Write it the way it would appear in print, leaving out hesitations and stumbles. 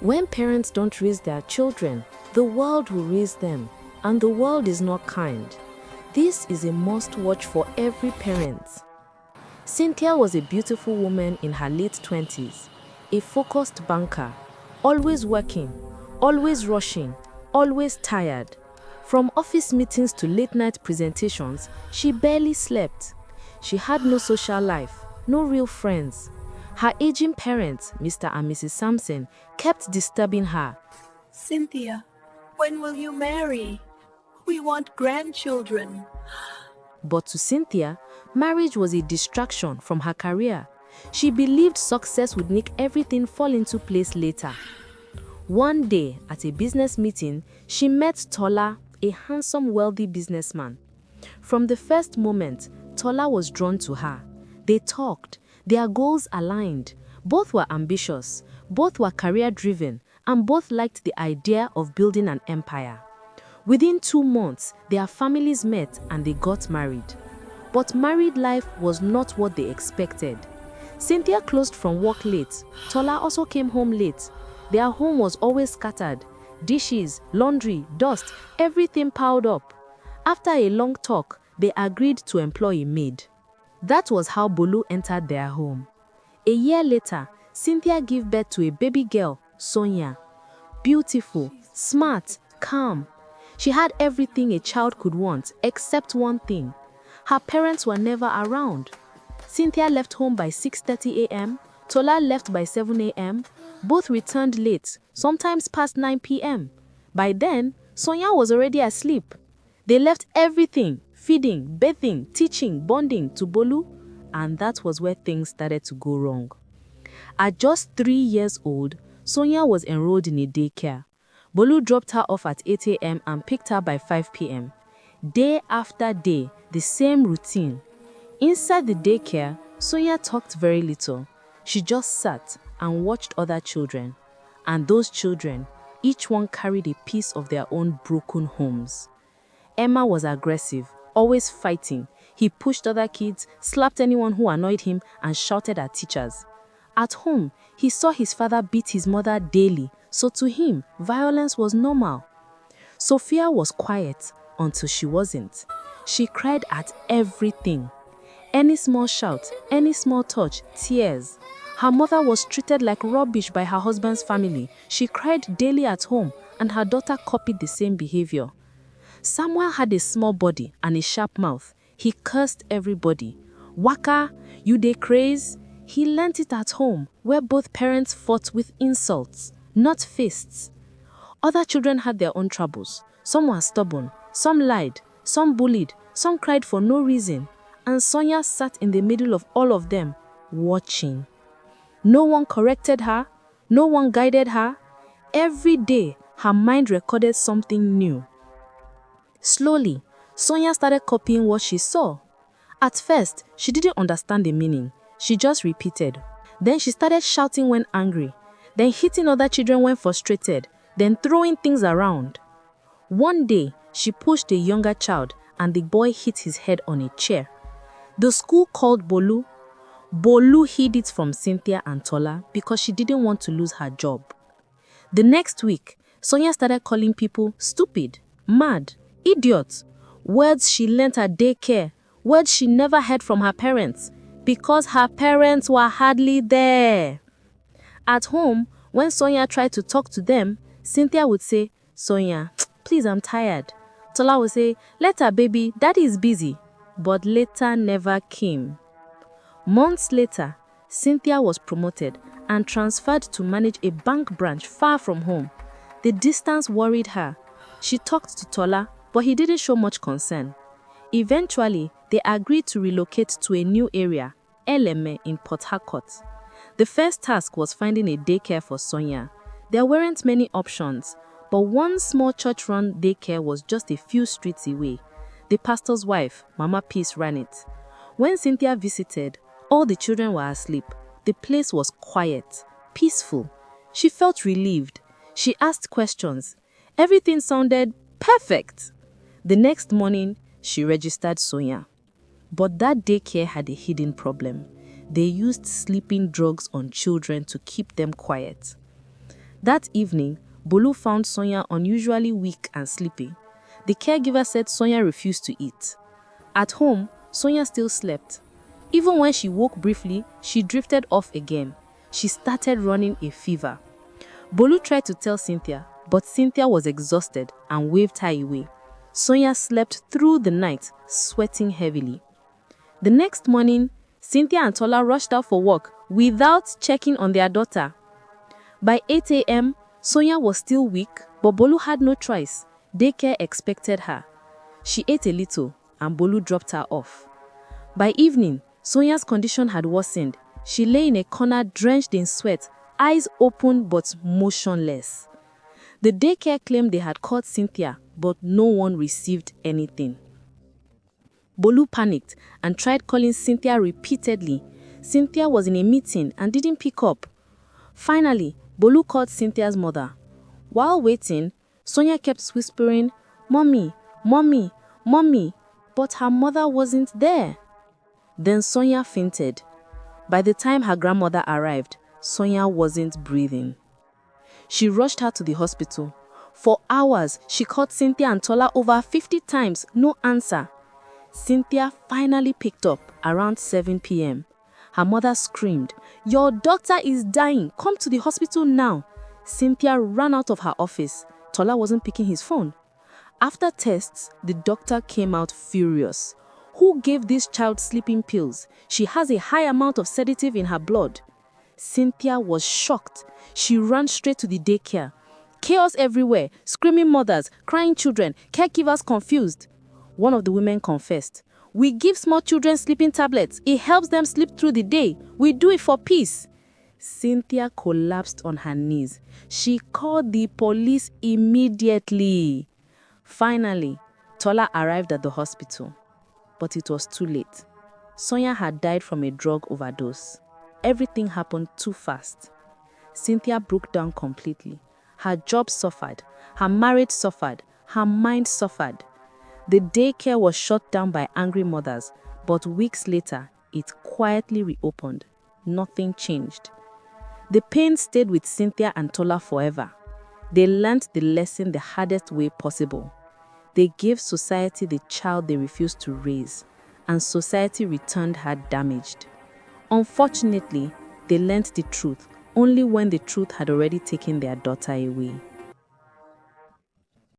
When parents don't raise their children, the world will raise them, and the world is not kind. This is a must-watch for every parent. Cynthia was a beautiful woman in her late 20s, a focused banker, always working, always rushing, always tired. From office meetings to late-night presentations, she barely slept. She had no social life, no real friends. Her aging parents, Mr. and Mrs. Sampson, kept disturbing her. Cynthia, when will you marry? We want grandchildren. But to Cynthia, marriage was a distraction from her career. She believed success would make everything fall into place later. One day, at a business meeting, she met Tola, a handsome, wealthy businessman. From the first moment, Tola was drawn to her. They talked. Their goals aligned. Both were ambitious, both were career-driven, and both liked the idea of building an empire. Within 2 months, their families met and they got married. But married life was not what they expected. Cynthia closed from work late. Tola also came home late. Their home was always scattered. Dishes, laundry, dust, everything piled up. After a long talk, they agreed to employ a maid. That was how Bolu entered their home. A year later, Cynthia gave birth to a baby girl, Sonia. Beautiful, smart, calm. She had everything a child could want, except one thing. Her parents were never around. Cynthia left home by 6:30 a.m., Tola left by 7 a.m. Both returned late, sometimes past 9 p.m. By then, Sonia was already asleep. They left everything, feeding, bathing, teaching, bonding to Bolu, and that was where things started to go wrong. At just 3 years old, Sonia was enrolled in a daycare. Bolu dropped her off at 8 a.m. and picked her by 5 p.m. Day after day, the same routine. Inside the daycare, Sonia talked very little. She just sat and watched other children. And those children, each one carried a piece of their own broken homes. Emma was aggressive, always fighting. He pushed other kids, slapped anyone who annoyed him, and shouted at teachers. At home, he saw his father beat his mother daily, so to him, violence was normal. Sophia was quiet until she wasn't. She cried at everything. Any small shout, any small touch, tears. Her mother was treated like rubbish by her husband's family. She cried daily at home, and her daughter copied the same behavior. Samuel had a small body and a sharp mouth. He cursed everybody. Waka, you dey craze? He learnt it at home, where both parents fought with insults, not fists. Other children had their own troubles. Some were stubborn, some lied, some bullied, some cried for no reason. And Sonia sat in the middle of all of them, watching. No one corrected her, no one guided her. Every day, her mind recorded something new. Slowly, Sonia started copying what she saw. At first, she didn't understand the meaning. She just repeated. Then she started shouting when angry, then hitting other children when frustrated, then throwing things around. One day, she pushed a younger child and the boy hit his head on a chair. The school called Bolu. Bolu hid it from Cynthia and Tola because she didn't want to lose her job. The next week, Sonia started calling people stupid, mad, idiot. Words she learnt at daycare, words she never heard from her parents, because her parents were hardly there. At home, when Sonia tried to talk to them, Cynthia would say, "Sonia, please, I'm tired." Tola would say, "Let her, baby, daddy is busy." But later never came. Months later, Cynthia was promoted and transferred to manage a bank branch far from home. The distance worried her. She talked to Tola, but he didn't show much concern. Eventually, they agreed to relocate to a new area, Eleme in Port Harcourt. The first task was finding a daycare for Sonia. There weren't many options, but one small church-run daycare was just a few streets away. The pastor's wife, Mama Peace, ran it. When Cynthia visited, all the children were asleep. The place was quiet, peaceful. She felt relieved. She asked questions. Everything sounded perfect. The next morning, she registered Sonia. But that daycare had a hidden problem. They used sleeping drugs on children to keep them quiet. That evening, Bolu found Sonia unusually weak and sleepy. The caregiver said Sonia refused to eat. At home, Sonia still slept. Even when she woke briefly, she drifted off again. She started running a fever. Bolu tried to tell Cynthia, but Cynthia was exhausted and waved her away. Sonia slept through the night, sweating heavily. The next morning, Cynthia and Tola rushed out for work without checking on their daughter. By 8 a.m., Sonia was still weak, but Bolu had no choice. Daycare expected her. She ate a little, and Bolu dropped her off. By evening, Sonia's condition had worsened. She lay in a corner drenched in sweat, eyes open but motionless. The daycare claimed they had caught Cynthia, but no one received anything. Bolu panicked and tried calling Cynthia repeatedly. Cynthia was in a meeting and didn't pick up. Finally, Bolu called Cynthia's mother. While waiting, Sonia kept whispering, "Mommy, mommy, mommy," but her mother wasn't there. Then Sonia fainted. By the time her grandmother arrived, Sonia wasn't breathing. She rushed her to the hospital. For hours, she called Cynthia and Tola over 50 times, no answer. Cynthia finally picked up around 7 p.m. Her mother screamed, "Your daughter is dying, come to the hospital now." Cynthia ran out of her office. Tola wasn't picking his phone. After tests, the doctor came out furious. "Who gave this child sleeping pills? She has a high amount of sedative in her blood." Cynthia was shocked. She ran straight to the daycare. Chaos everywhere, screaming mothers, crying children, caregivers confused. One of the women confessed, "We give small children sleeping tablets. It helps them sleep through the day. We do it for peace." Cynthia collapsed on her knees. She called the police immediately. Finally, Tola arrived at the hospital. But it was too late. Sonia had died from a drug overdose. Everything happened too fast. Cynthia broke down completely. Her job suffered. Her marriage suffered. Her mind suffered. The daycare was shut down by angry mothers, but weeks later, it quietly reopened. Nothing changed. The pain stayed with Cynthia and Tola forever. They learned the lesson the hardest way possible. They gave society the child they refused to raise, and society returned her damaged. Unfortunately, they learned the truth only when the truth had already taken their daughter away.